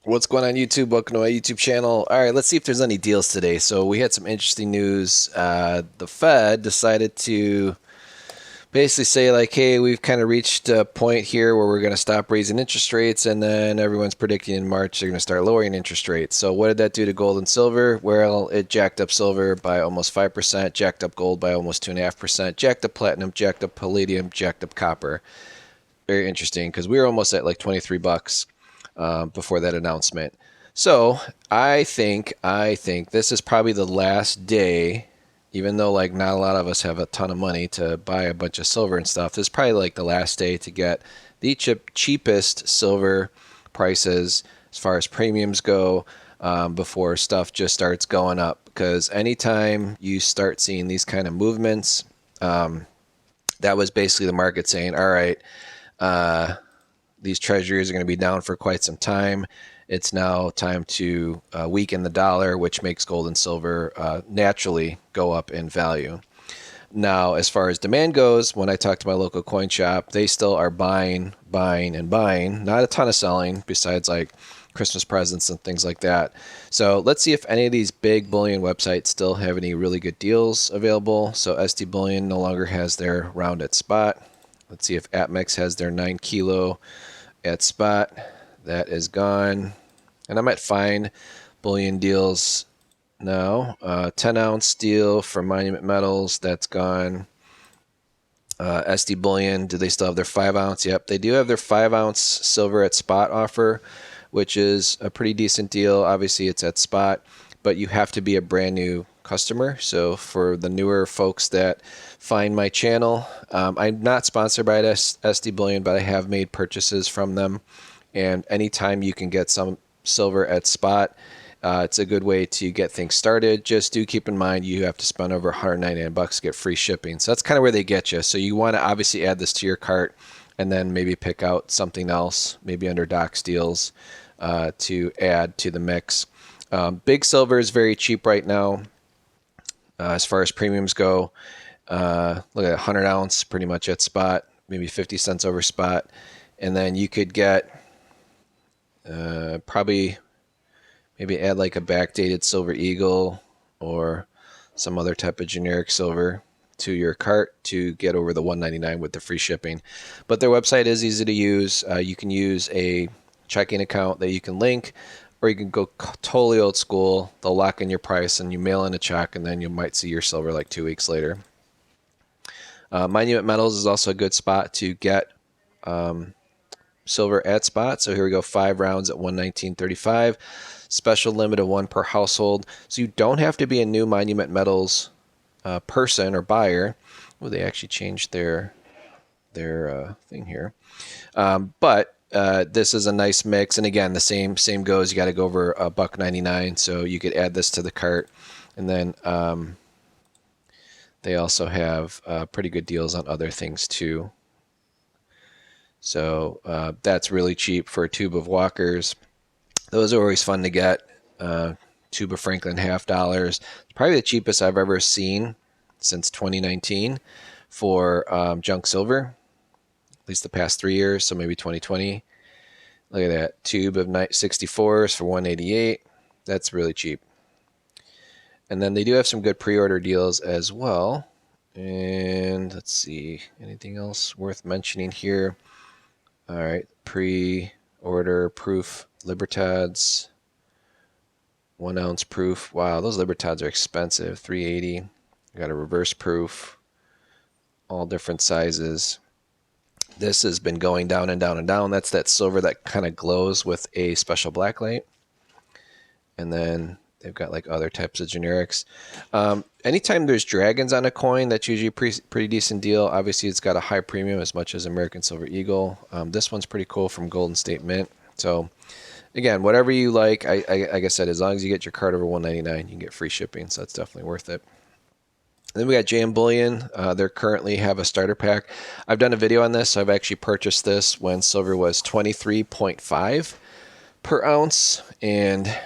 What's going on YouTube? Welcome to my YouTube channel. All right, let's see if there's any deals today. So we had some interesting news. The Fed decided to basically say like, hey, we've kind of reached a point here where we're going to stop raising interest rates, and then everyone's predicting in March they're going to start lowering interest rates. So what did that do to gold and silver? Well, it jacked up silver by almost 5%, jacked up gold by almost 2.5%, jacked up platinum, jacked up palladium, jacked up copper. Very interesting because we were almost at like 23 bucks before that announcement. So I think this is probably the last day, even though like not a lot of us have a ton of money to buy a bunch of silver and stuff. This is probably like the last day to get the cheapest silver prices as far as premiums go before stuff just starts going up. Because anytime you start seeing these kind of movements, that was basically the market saying, all right, uh, these treasuries are going to be down for quite some time. It's now time to weaken the dollar, which makes gold and silver naturally go up in value. Now, as far as demand goes, when I talk to my local coin shop, they still are buying, buying, and buying. Not a ton of selling, besides like Christmas presents and things like that. So let's see if any of these big bullion websites still have any really good deals available. So SD Bullion no longer has their round at spot. Let's see if APMEX has their 9 kilo at spot. That is gone. And I might find bullion deals now. 10 ounce deal for Monument Metals. That's gone. SD Bullion. Do they still have their 5 ounce? Yep, they do have their 5 ounce silver at spot offer, which is a pretty decent deal. Obviously, it's at spot, but you have to be a brand new customer. So for the newer folks that find my channel, I'm not sponsored by SD Bullion, but I have made purchases from them. And anytime you can get some silver at spot, it's a good way to get things started. Just do keep in mind you have to spend over 199 bucks to get free shipping. So that's kind of where they get you. So you want to obviously add this to your cart and then maybe pick out something else, maybe under Doc's deals, to add to the mix. Big silver is very cheap right now as far as premiums go. Look at 100 ounce pretty much at spot, maybe 50 cents over spot. And then you could get probably maybe add like a backdated Silver Eagle or some other type of generic silver to your cart to get over the 199 with the free shipping. But their website is easy to use. You can use a checking account that you can link, or you can go totally old school. They'll lock in your price and you mail in a check, and then you might see your silver like 2 weeks later. Monument Metals is also a good spot to get silver at spot. So here we go, 5 rounds at 119.35. Special limit of 1 per household. So you don't have to be a new Monument Metals person or buyer. Oh, they actually changed their thing here. But this is a nice mix. And again, the same goes. You got to go over $1.99. So you could add this to the cart. And then they also have pretty good deals on other things too. So that's really cheap for a tube of Walkers. Those are always fun to get. Tube of Franklin $half. Probably the cheapest I've ever seen since 2019 for junk silver, at least the past 3 years, so maybe 2020. Look at that. Tube of 64s for 188. That's really cheap. And then they do have some good pre-order deals as well. And let's see, anything else worth mentioning here? All right, pre-order proof Libertads, 1 ounce proof. Wow, those Libertads are expensive. $380. Got a reverse proof, all different sizes. This has been going down and down and down. That's that silver that kind of glows with a special black light. And then they've got like other types of generics. Anytime there's dragons on a coin, that's usually a pretty decent deal. Obviously, it's got a high premium as much as American Silver Eagle. This one's pretty cool from Golden State Mint. So again, whatever you like, like I said, as long as you get your card over 199, you can get free shipping. So that's definitely worth it. And then we got JM Bullion. They currently have a starter pack. I've done a video on this. So I've actually purchased this when silver was 23.5 per ounce. And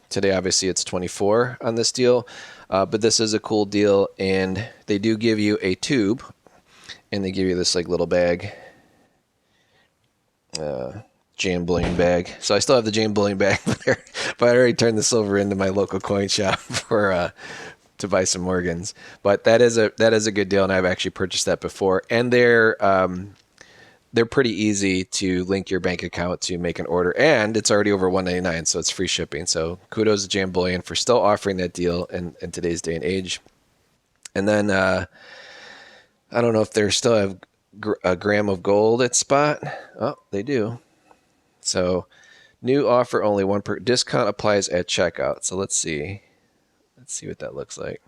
today, obviously, it's 24 on this deal. But this is a cool deal. And they do give you a tube. And they give you this like little bag. jam bullion bag. So I still have the jam bullion bag, but I already turned the silver into my local coin shop for to buy some Morgans. But that is a good deal, and I've actually purchased that before. And they're pretty easy to link your bank account to make an order, and it's already over $1.99, so it's free shipping. So kudos to Jam Bullion for still offering that deal in today's day and age. And then I don't know if they still have a gram of gold at spot. Oh, they do. So new offer, only one per discount applies at checkout. So let's see what that looks like.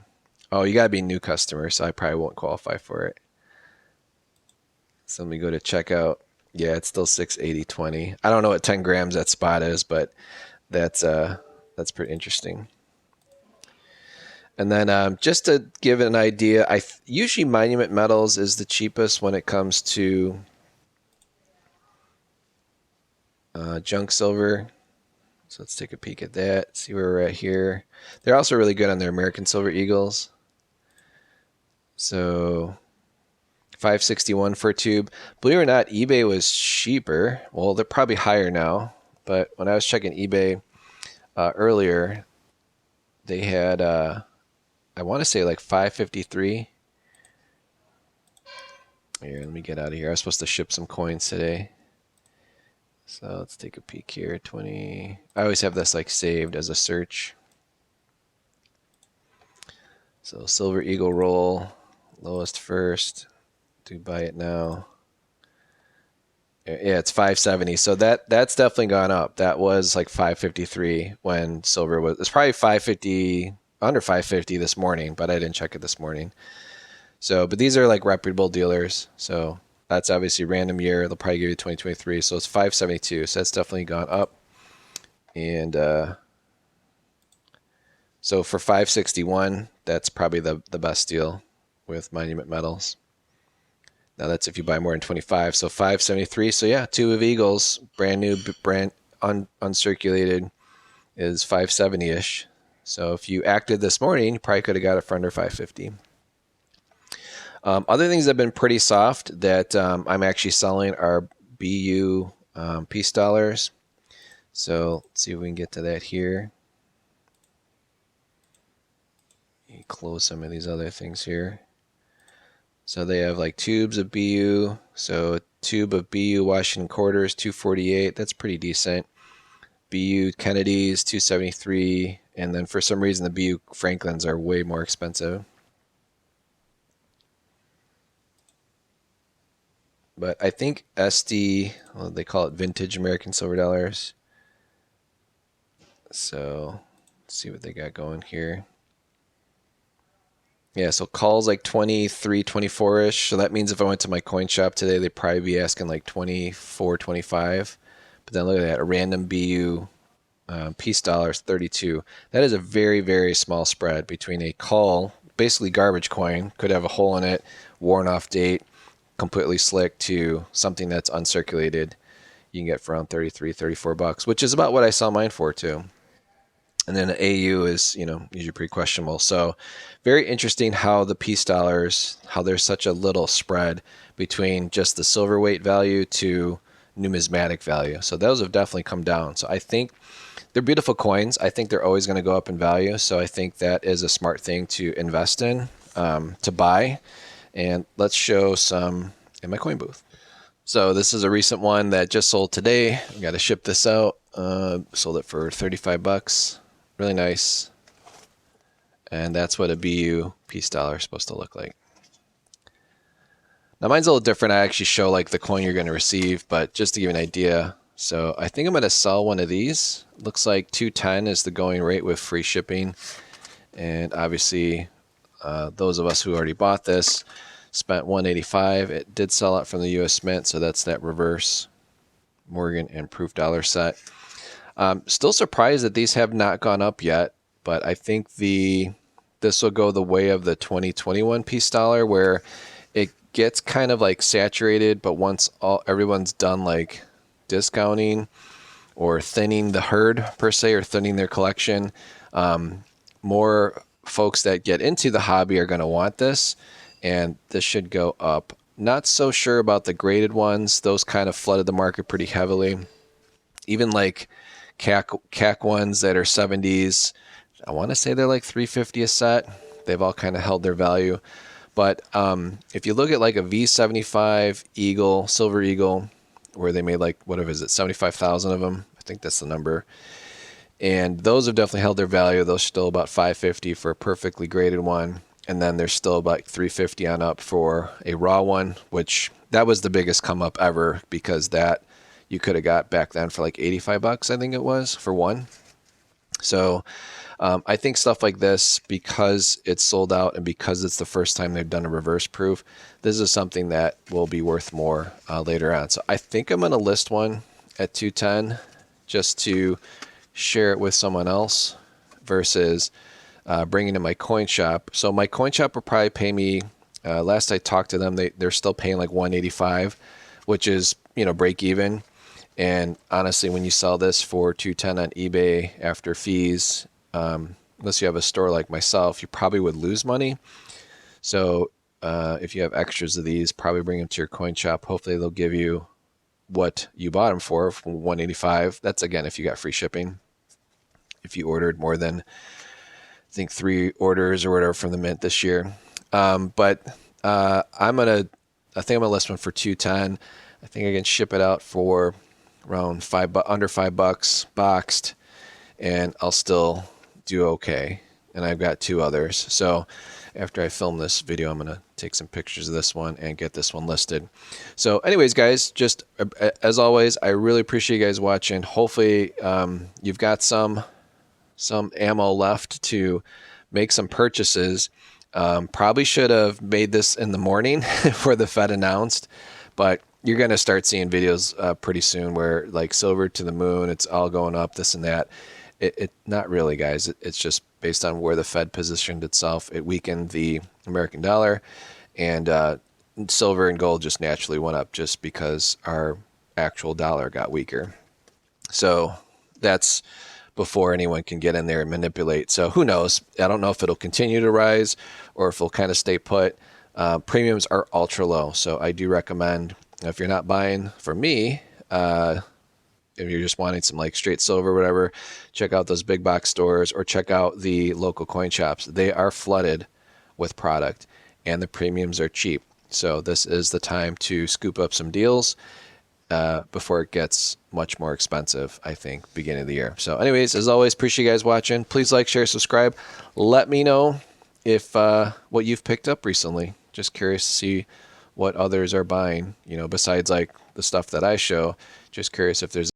Oh, you gotta be a new customer, so I probably won't qualify for it. So let me go to checkout. Yeah, it's still 680.20. I don't know what 10 grams at spot is, but that's pretty interesting. And then just to give an idea, usually Monument Metals is the cheapest when it comes to junk silver. So let's take a peek at that, see where we're at here. They're also really good on their American Silver Eagles. So 561 for a tube. Believe it or not, eBay was cheaper. Well, they're probably higher now, but when I was checking eBay earlier, they had I want to say like 553. Here, let me get out of here. I was supposed to ship some coins today. So let's take a peek here. 20. I always have this like saved as a search. So Silver Eagle roll, lowest first. Do buy it now. Yeah, it's 570. So that's definitely gone up. That was like 553 when silver was. It's probably 550, under 550 this morning, but I didn't check it this morning. So, but these are like reputable dealers. So that's obviously random year. They'll probably give you 2023. So it's 572. So that's definitely gone up. And so for 561, that's probably the best deal with Monument Metals. Now that's if you buy more than 25. So 573. So yeah, two of Eagles, brand new, uncirculated, is 570-ish. So if you acted this morning, you probably could have got it for under 550. Other things that have been pretty soft that I'm actually selling are BU peace dollars. So let's see if we can get to that here. You close some of these other things here. So they have like tubes of BU. So a tube of BU Washington quarters, 248. That's pretty decent. BU Kennedy's, 273. And then for some reason, the BU Franklins are way more expensive. But I think SD, well, they call it vintage American silver dollars. So let's see what they got going here. Yeah, so calls like 23, 24-ish. So that means if I went to my coin shop today, they'd probably be asking like 24, 25. But then look at that, a random BU peace dollars, 32. That is a very, very small spread between a call, basically garbage coin, could have a hole in it, worn off date, completely slick, to something that's uncirculated. You can get for around 33, 34 bucks, which is about what I sell mine for too. And then the AU is, usually pretty questionable. So very interesting how the peace dollars, how there's such a little spread between just the silver weight value to numismatic value. So those have definitely come down. So I think they're beautiful coins. I think they're always going to go up in value. So I think that is a smart thing to invest in, to buy. And let's show some in my coin booth. So this is a recent one that just sold today. We got to ship this out. Sold it for 35 bucks. Really nice. And that's what a BU peace dollar is supposed to look like. Now mine's a little different. I actually show like the coin you're going to receive, but just to give you an idea. So I think I'm going to sell one of these. Looks like 210 is the going rate with free shipping. And obviously those of us who already bought this spent 185. It did sell out from the US Mint, so that's that reverse Morgan and proof dollar set. Still surprised that these have not gone up yet, but I think this will go the way of the 2021 peace dollar, where it gets kind of like saturated, but once everyone's done like discounting or thinning the herd per se, or thinning their collection, more folks that get into the hobby are going to want this, and this should go up. Not so sure about the graded ones. Those kind of flooded the market pretty heavily. Even like CAC ones that are 70s, I want to say they're like 350 a set. They've all kind of held their value. But if you look at like a V75 Eagle, Silver Eagle, where they made like, whatever is it, 75,000 of them, I think that's the number. And those have definitely held their value. Those are still about 550 for a perfectly graded one. And then there's still about 350 on up for a raw one, which that was the biggest come up ever, because that you could have got back then for like 85 bucks, I think it was, for one. So I think stuff like this, because it's sold out and because it's the first time they've done a reverse proof, this is something that will be worth more later on. So I think I'm going to list one at 210 just to share it with someone else versus bringing in my coin shop. So my coin shop will probably pay me, last I talked to them, they're still paying like 185, which is, break even. And honestly, when you sell this for 210 on eBay after fees, unless you have a store like myself, you probably would lose money. So if you have extras of these, probably bring them to your coin shop. Hopefully they'll give you what you bought them for 185. That's, again, if you got free shipping. If you ordered more than, I think, 3 orders or whatever from the mint this year. But I think I'm gonna list one for 210. I think I can ship it out for around under $5 boxed, and I'll still do okay. And I've got 2 others. So after I film this video, I'm gonna take some pictures of this one and get this one listed. So anyways, guys, just as always, I really appreciate you guys watching. Hopefully you've got some ammo left to make some purchases. Probably should have made this in the morning where the Fed announced, but you're going to start seeing videos pretty soon where, like, silver to the moon, it's all going up, this and that. Not really, guys. It's just based on where the Fed positioned itself. It weakened the American dollar, and silver and gold just naturally went up just because our actual dollar got weaker. So that's before anyone can get in there and manipulate. So who knows? I don't know if it'll continue to rise or if it'll kind of stay put. Premiums are ultra low, so I do recommend, if you're not buying from me, if you're just wanting some like straight silver or whatever, check out those big box stores or check out the local coin shops. They are flooded with product and the premiums are cheap. So this is the time to scoop up some deals before it gets much more expensive, I think, beginning of the year. So anyways, as always, appreciate you guys watching. Please like, share, subscribe. Let me know if what you've picked up recently. Just curious to see what others are buying, besides like the stuff that I show. Just curious if there's